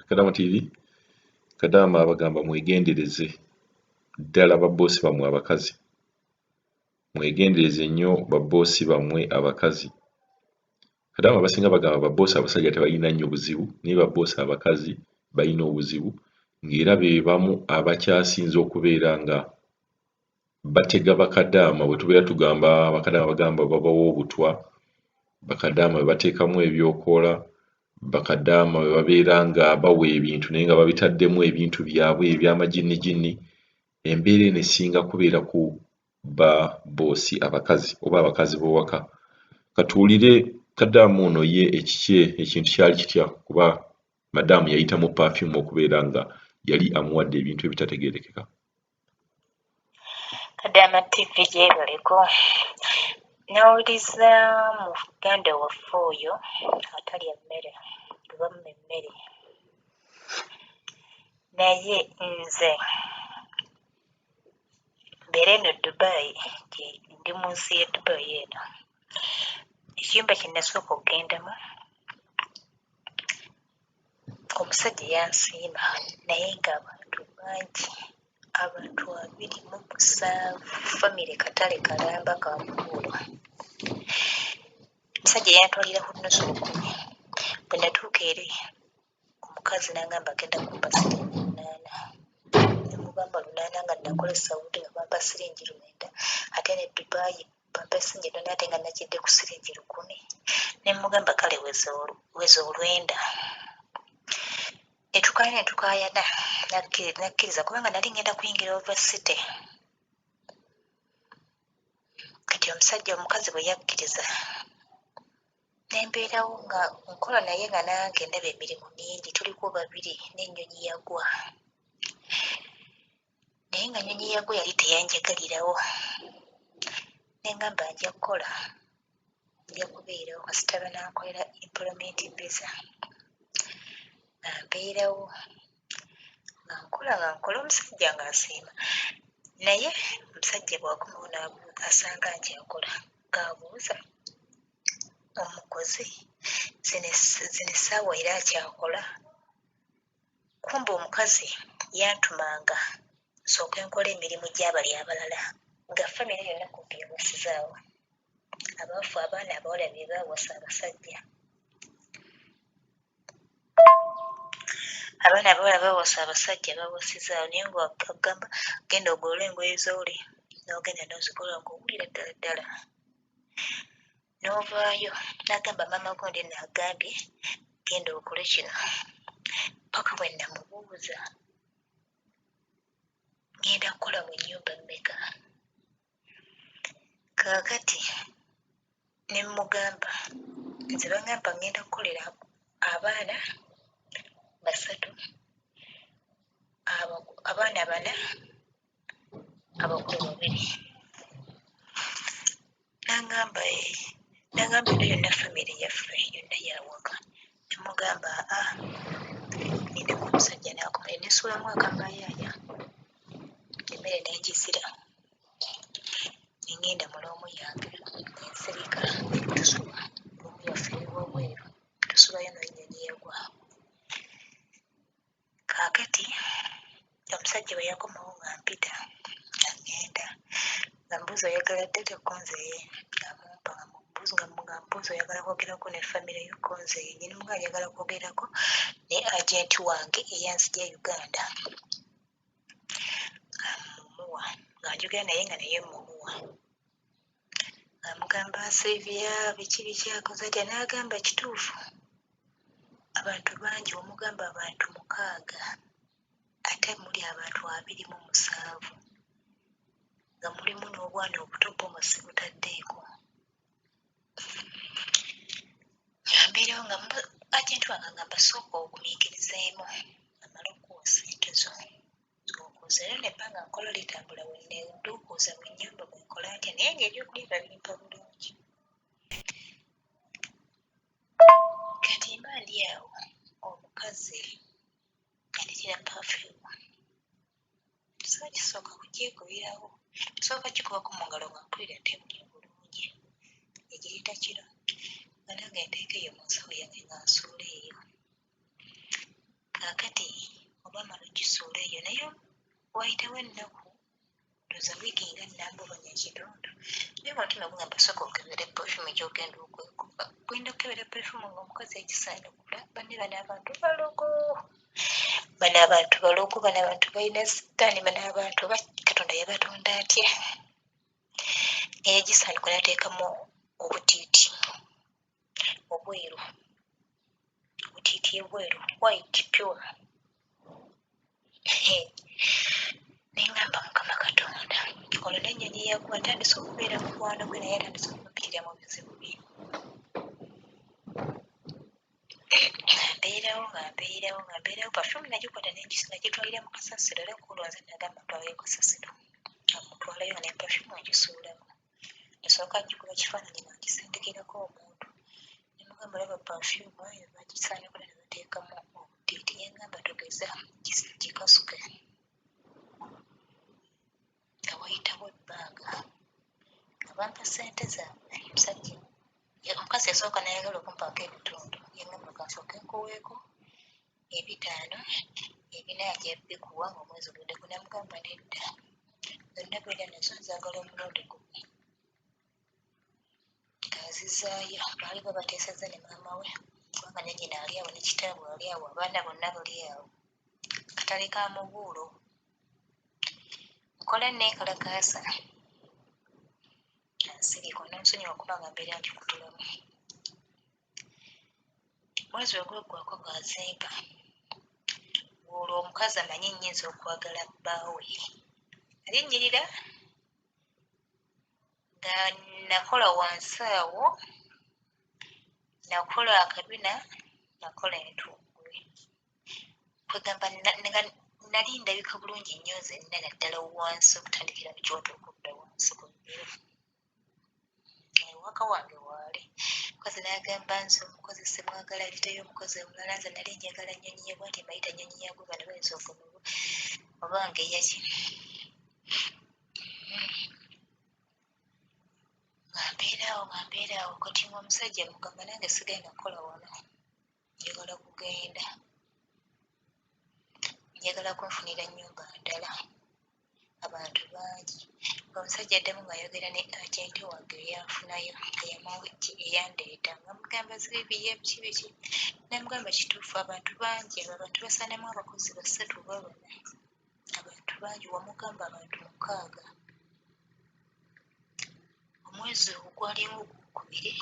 Kadama TV Kadama abagamba mwegendereze ddala babboosi bammwe abakazi. Mwegendereze nnyo babboosi bammwe abakazi. Kadama abasinga bagamba babboosi abasajja tebalina nnyo buzibu naye babboosi abakazi balina obuzibu ng'era be bamu abakyasinze okubeera nga batega bakadaama bwe tubeera tugamba bakadaama bagamba babawa obutwa, bakadaama bwe bateekamu ebyokoola, bakadaama bwe babeera nga bawa ebintu naye nga babitaddemu ebintu byabwe eby'amajinijini, embeera eno esinga kubeera ku babboosi abakazi oba abakazi b'owaka. Katuwulire kadaamu ono ye ekikye ekintu kyali kitya kuba madaamu yayitamu perfume okubeera nga yali amuwadde ebintu ebitategeerekeka. Kadama TV gyebaleko nawuliza muganda waffe oyo atalya mmere tubamma emmere naye nze mbeera eno Dubai ndi mu nsi ya Dubai eno ekiyumba kye nasooka okugendamu omusajja yansiima naye ng'abantu bangi abantu 27 famire katale kalamba kamukuulo. Omusajja yantwalira ku nnusu 10 bwe natuuka eri omukazi n'agamba agenda kumpa siringi 8 nemugamba 8 nga nakola esawuti nga bampa siringi 9 ate ne Dubai bampa siringi 8 ate nga nakidde ku siringi 10 nemugamba kale weza olwenda netukaayana nakkiriza kubanga nali ngenda kuyingira ovasite. Kati omukazi bwe yakkiriza nembeerawo nga nkola naye nga nange ndaba emirimu mingi tuliko babiri n'ennyonyi yagwa naye nga nnyonyi yagwa yali teyanjagalirawo nengamba nja kukola nja kubeerawo kasita banankolera employment visa mbeerawo nga nkola omusajja nga nsiima naye omusajja bwakomawo asanga nti akola ng'abuuza omukozi zino essaawa era akyakola. Kumbe omukazi yantumanga nsooke nkola emirimu gy'abali abalala nga famire yonna kumpi yawasizaawo abaafu abaana abawala be baawasa abasajja. Abaana abawala bawasa abasajja bawasizaawo naye ng'agamba genda ogolole engoye z'oli n'ogenda n'ozikola ng'owulira ddala ddala n'ovaayo n'agamba maama gondi n'agambye genda okole kino paka bwe namubuuza ngenda kukola mu nnyumba mmeka. Kaakati ne mmugamba nze bangamba ngenda kukolera abaana 3 abaana 4 abakulu 2 n'agamba eno yonna famire yaffe yonna yawaka. Nemugamba ninaku omusajja n'akomere nesuulamu akambayaaya emmere n'engizira nengenda mu loomu yange nensirika tusula loomu yaffe ewabweru tusulayo n'ennyonyi yagwa. Kaakati omusajja bwe yakomawo nga mpita nga ngenda nga mbuuza oyagala ddala konzeye amumpa nga mbuuza oyagala kwogerako ne famire yo konzeye nyini muga njagala kwogerako ne agenti wange eyanzija Uganda mumuwa nga njogera naye nga naye mumuwa amugamba Sylvia biki akoze atya n'agamba kituufu abantu bangi omugamba abantu 6 ate muli abantu 27 nga mulimu n'obwana obuto bwoma sibutaddeeko. Mbeerawo nga agenti wange agamba sooka ogumiikirizeemu amala okuwa ssente zo zokuuza era nebbanga nkola litambula wenneduukuuza mu nnyumba bwenkola ntya naye ng'ebyokulya babimpa bulungi. Kati mba ndi awo omukazi yandetera perfume kisooka kugyekubirawo kisooka kikubako mu ngalo nga mpulira tebulya bulungi egireeta kiro nga nange nteeka eyo mu nsawo yange nga nsuula eyo. kaakati obamala ogisuula eyo naye wayitawo ennaku ndoza wiiki nga nnambulanya ekitundu naye mutima gugamba sooka okebera perfume gyogenda okwekuba gwenda okebera perfume ngaomukazi ekisaana okula banne bano abantu balogo bano abantu balogo bano abantu balina sitaani bano abantu katonda yabatonda atya eyagisaanuka nateekamu obutiiti obweru obutiiti obweru white pure nengamba mukama katonda olwo nennyonyi yagwa atandise okubeera mukwano gwe naye atandise okumpitira mu bizibu bye mbeerawo pafumi nagikwata nagitwalira mu kasasiro era kulwanze nagamba ntwalayo kasasiro amutwalayo nga nepafumu agisuulamu nasooka gikuba kifaananyi nagisindikirako omuntu nemugamba laba pafumu eyo bagisaanukula ne bateekamu obutiiti yengamba togeza gikasuke nga wayitawo ebbanga nga bampa ssente zaabwe musajja omukazi yasooka nayagala okumpaako ebitundu yengamba kansooke nkuweeko 5 ebinaja bikuwa ngaomwezi ogeddeku namugamba nedda zonna bwera nazo nzagala omulundi gumu ngazizaayo baali babateeseza ne maama we kubanga ne nyina ali awo ne kitaawe ali awo abaana bonna bali awo katale ka mubuulo nkola neekalakaasa ansiriko nonsonyiwa okubanga mbeera ndikutulamu mwezi ogweggwako gazimba olwo omukazi amanyi nnyinza okwagala bbaawe alinnyirira nga nakola wansi awo nakola akabina nakola entungwe kwegamba nali ndabika bulungi nnyo zenna naddala wansi okutandikira mu kyoto okudda wansi ku bigero ewaka wange waali mukozi nagamba nze omukozi semwagala ayitayo omukozi omulala nze nali njagala nnyonyi ye bwati mbayita nnyonyi yagwe bano bayinza okunulwa obange yaki ngambeeraawo kati nga omusajja mugamba nange sigenda kukola wano njagala kugenda njagala kunfunira nnyumba ndala abantu bangi omusajja addamu ngaayogera ne agenti wange eyanfunayo eyandeeta nga mugamba zibiye biki namugamba kituufu abantu bangi abo abantu basaanamu abakozi 3 oba 4 abantu bangi wamugamba abantu 6 omwezi ogwalimu ogwokubiri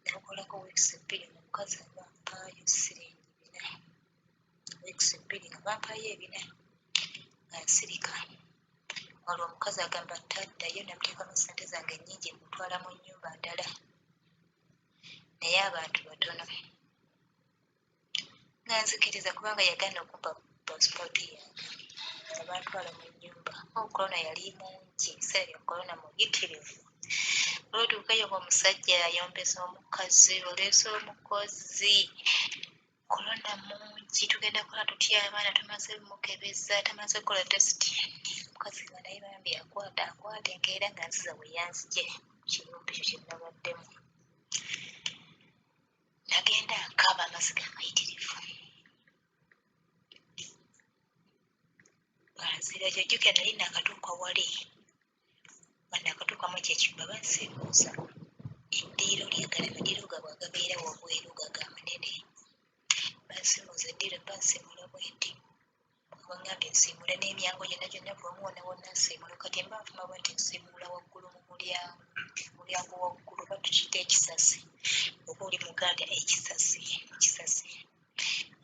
nagukolako weeks 2 omukazi abampaayo siringi 4 weeks 2 nga bampaayo 4 nga nsirika olwo omukazi agamba ntaddayo namuteekamu ssente zange nnyingi mutwala mu nnyumba ndala naye abantu batono nga nzikiriza kubanga yagaana okumpa pasipooti yange nga bantwala mu nnyumba korona yali mungi ebiseera bya korona muyitirivu olwotuukayo omusajja ayombesa omukazi oleesa omukozi korona mungi tugenda kola tutya abaana tumaze mukebeza tamaze kukola tesiti omukazi nga naye bambi akwate enkeera nga nziza weyanzije kiyumba ekyo kyenabaddemu nagenda nkaaba amaziga amayitirivu nzira kyojjukira nali nakatuuka wali nakatuukamu ekyekiba bansiibuuza eddiiro lyagala amaddiiro gabwe agabeera wabweru gaga amanene bansiimuuza eddiiro bansiimula bwenti bangambye nsiimule n'emyango gyonna bwemu wonna wonna nsiimula kati mba nfuma bwenti nsiimula waggulu mu mulyango waggulu batukiyita ekisasi oba oli muganda ekisasi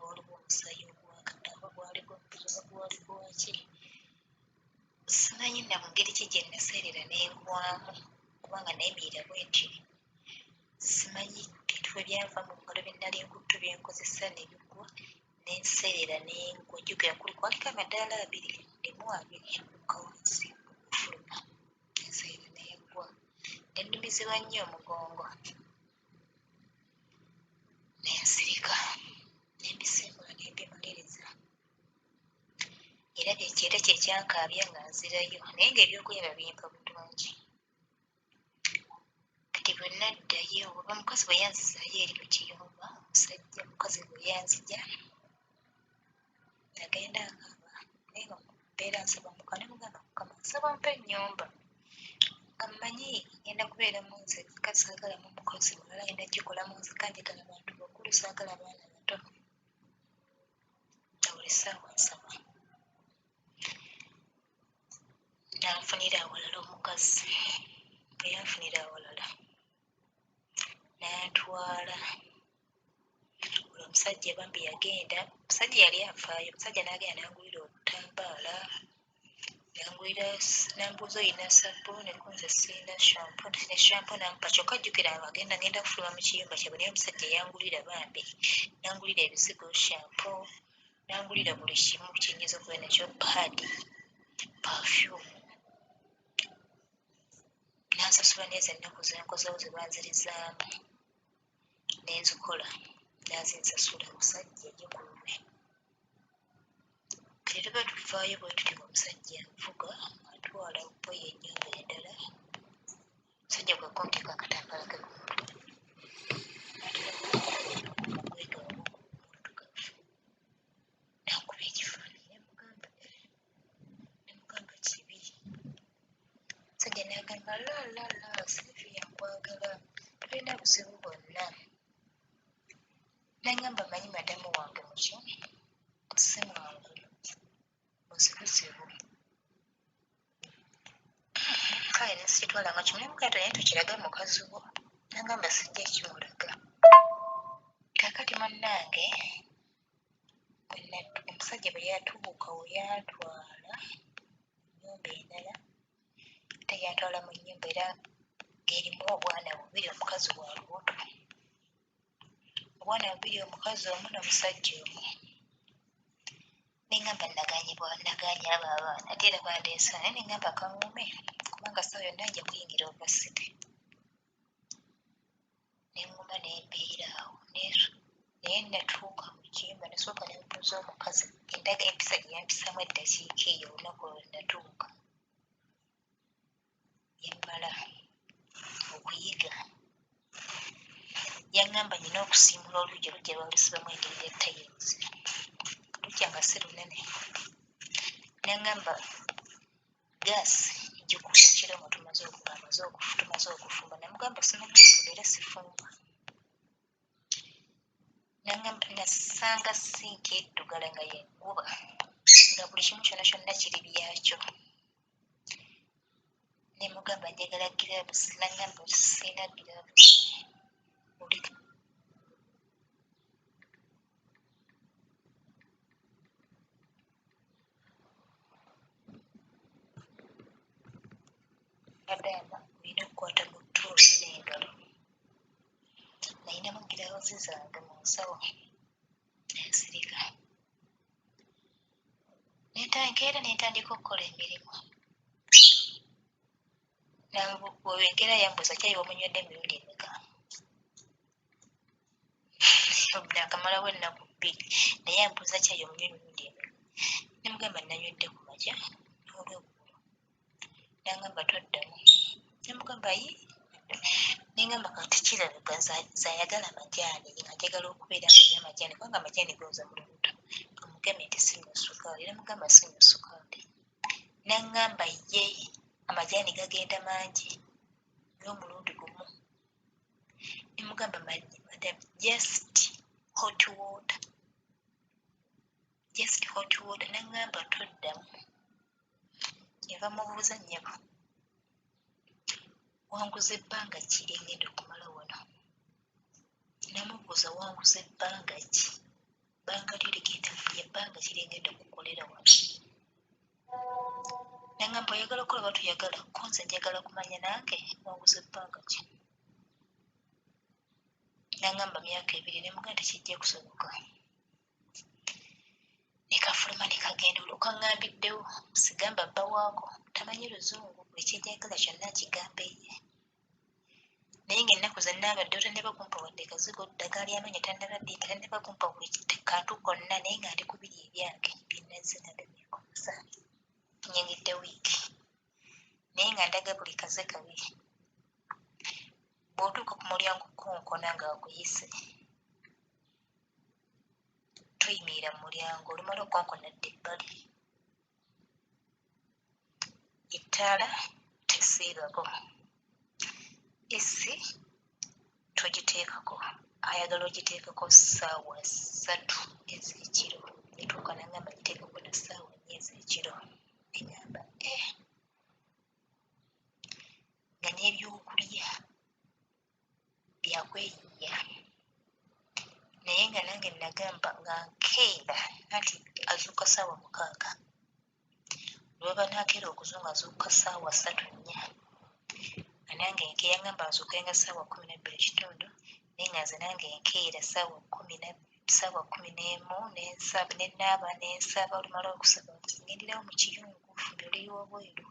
waliwo omusaayi ogwakata oba gwali gwambuzi oba gwali gwaki simanyi na mu ngeri ki gye naseerera n'engwamu kubanga nayimirira bwenti simanyi bintu bwe byanva mu ngalo bye nnali enkuttu bye nkozesa ne bigwa nenseerera n'engwa jjukira kwaliko amadaala 2 limu 2 okukka wansi okufuluma nenseerera n'engwa nennumizibwa nnyo omugongo nensirika nembisimbula nembimaliriza era era kyekyankaabya nga nzirayo naye ngaebyokulya bimpa bulungi kati bwe naddayo oba mukazi bwe yanzizaayo eri mu kiyumba omusajja mukazi bwe yanzija agenda akaaba naye nga mbeera nsaba mukama ne mugamba mukama nsaba mpa ennyumba nga mmanyi ngenda kubeeramu nze ka saagalamu mukozi mulala ngenda gikolamu nze kanjagala bantu bakulu saagala baana bato na buli ssaawa nsaba nanfunira awalala omukazi bwe yanfunira awalala n'antwala olwo omusajja bambi yagenda omusajja yali afaayo omusajja n'agenda n'angulira obutambaala nambuuza oyina sabbuuni kunze sirina shampo ne shampo nampa kyokka ajjukira ngenda kufuluma mu kiyumba kyabwe naye omusajja yangulira bambi nangulira ebizigo shampo nangulira buli kimu kyenyinza okuba nakyo paadi perfume nansasula nezo ennaku zenkozewo ze banzirizaamu nenzikola nazinsasula omusajja ye ku lulwe kati tuba tuvaayo bwe tuti omusajja avuga atwala boyi ennyumba endala omusajja bwekonteeka akatambaala ke ku mutwe nankuba ekifaananyi nemugamba kibi omusajja n'agamba lala Sylvia nkwagala tulina buzibu bwonna nangamba manyi madamu wange mukyo si mwangu buzibuzibu kale nesikitwala nga kimu nemugato naye tukiraga mukazi wo nangamba sijja kimulaga kakati munnange omusajja bwe yatuuka we yantwala ennyumba endala ate yantwala mu nnyumba era ng'erimu obwana bubiri omukazi wa lubuto obwana bubiri omukazi omu n'omusajja omu nengamba naganye abo abaana ate era bandeesa naye nengamba kaŋume kubanga saa yonna nja kuyingira ovasite neŋŋuma nembeera awo naye natuuka mu kiyumba nasooka nembuuza omukazi endaga empisa gye yampisamu eddakiika eyo olunaku olwo natuuka yemmala okuyiga yaŋŋamba nyina okusiimula oluggi oluggi lwalusibamu engeri ya tayimuzi lujja nga si lunene naŋŋamba gaasi gikuusa kiro nga tumaze okufumba namugamba simanyi kufumba era sifumba naŋŋamba nasanga sinki eddugala nga yenkuba nga buli kimu kyonna kyonna kiri byakyo nemugamba njagala giraavuzi naŋŋamba sirina giraavuzi agamba olina okukwata mu ttoosi n'engalo nayinamu giraavuzi zange mu nsawo ensirika nkeera nentandika okukola emirimu bwengera yambuuza kyayiwa omunywedde emirundi emeka nakamalawo ennaku bbiri naye ambuuza kyayi omunywa emirundi emeka nemugamba nanywedde ku makya n'olweggulo nangamba toddamu nemugamba yi nengamba kati kirabika zayagala majaani nga njagala okubeera nganya majaani kubanga majaani goza mu lubuto omugambe nti sinywa sukaali nemugamba sinywa sukaali nangamba ye amajaani gagenda mangi n'omulundi gumu nemugamba madam just hot water nangamba toddamu eva mubuuza nnyabo wanguza ebbanga ki lyengenda okumala wano namubuuza wanguza ebbanga ki bbanga lyo ligenda ebbanga ki lyengenda okukolera wano nangamba oyagala okukola batuyagala konze njagala kumanya nange wanguza ebbanga ki nangamba myaka 2 nemuganda tekijja kusoboka nekafuluma nekagenda olukaŋŋambiddewo sigamba bba waako tamanyi luzungu buli kijagala kyonna kigamba eye naye ngaennaku zennaabadde otanneba kumpa wadde kazigo ddagala ly'amanya tannabaddinda tanneba kumpa buli kantu konna naye nga ndi ku biri ebyange byenazze nabemyakosa nyingidde wiiki naye nga ndaga buli kaze kabi bw'otuuka ku mulyango konkona nga wakuyise toyimirira mu mulyango olumala okwankonadde ebbali ettaala tesiibako esi togiteekako ayagala ogiteekako ssaawa 3 ez'ekiro etuuka nangamba giteekako na ssaawa 4 ez'ekiro egamba nga n'ebyokulya byakweyiya naye nga nange nagamba nga nkeera anti azuuka ssaawa 6 lwaba nakeera okuzunga azuuka ssaawa 3:4 nga nange nkeera ngamba azuukenga ssaawa 12:00 naye nga nze nange nkeera ssaawa 11 nenaaba nensaba olumala okusaba ngenderawo mu kiyungu fumbi oliri wabweru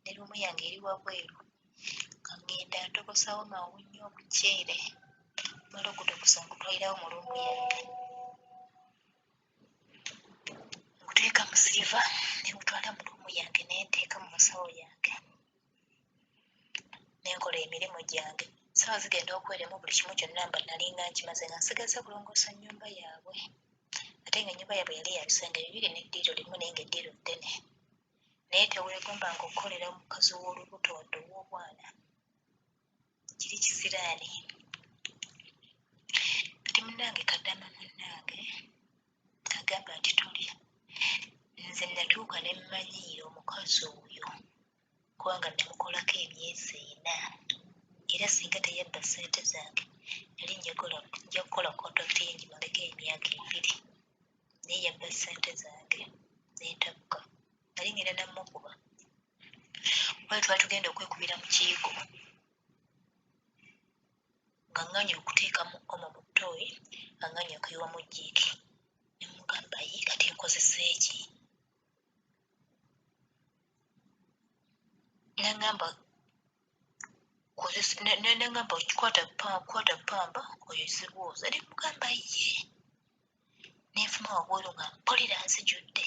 ne lumu yange eri wabweru nga ngenda ntokosawo mawunnya omuceere mala okutokosa ngutwalirawo mu lumu yange nguteeka mu siriva negutwala mu lumu yange nenteeka mu masawo yange nenkola emirimu gyange sawa zigenda okweremu buli kimu kyonna mba nalinga nkimaze nga nsigaza kulongoosa nnyumba yaabwe ate nga ennyumba yaabwe yali ya bisenge 2 n'eddiiro limu naye nga eddiiro ddene naye teweegombanga okukolera mukazi w'olubuto wadde ow'obwana kiri kisiraani kati munnange kaddama munnange agamba nti tolya nze natuuka ne mmanyiira omukazi oyo kubanga namukolako emyezi 4 era singa teyabba ssente zange nali nja kukola kontrakiti ye ngimaleko emyaka 2 naye yabba ssente zange nentabuka nali ngenda namukuba wali twali tugenda okwekubira mu kiyigo nga nganya okuteekamu omo mu ttooyi nga nganya okuyiwa mu jjiiki nemugamba ye kati nkozesa eki nengamba kwata pamba oyozibuuza nemugamba ye nenfuma wabweru nga mpulira nzijudde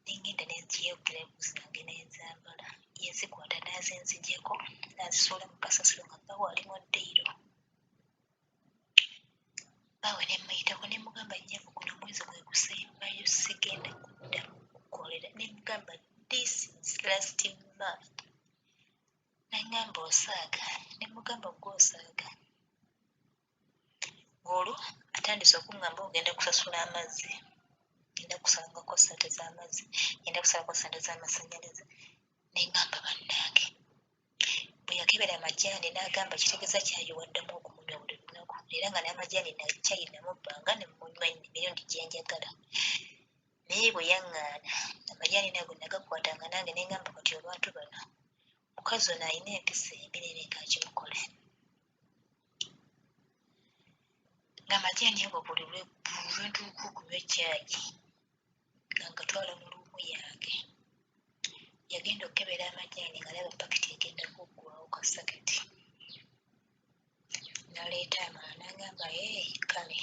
nengenda nenziyogera ebuuzi zange nenzambala yezikwata nazinzijeko nazisuula mu kasasiro nga bawe ali mu ddiiro bawe nemuyitako nemugamba nnyako guno omwezi gwe gusembayo sigenda kuddamu kukolera nemugamba this is last month nengamba osaaga nemugamba gwosaaga olwo atandise okungamba ogenda kusasula amazzi genda kusalangako ssente z'amazzi genda kusalako ssente z'amasannyalaze nengamba bannange bwe yakebera amajaani n'agamba kitegeeza kyayiwaddemu okumunywa buli lunaku era nga n'amajaani nakyayinamubbanga nemunywa emirundi gyenjagala naye bwe yaŋŋaana amajaani nago nagakwatanga nange nengamba kati abantu bano mukazi ono alina empisa eminene ngakimukole ng'amajaani ago buli lwentuuka okunywa ekyayi nga ngatwala mu luumu yange yagenda okukebera amajaani nga laba pakiti egenda kuggwawo kasaketi naleeta amala nagamba kale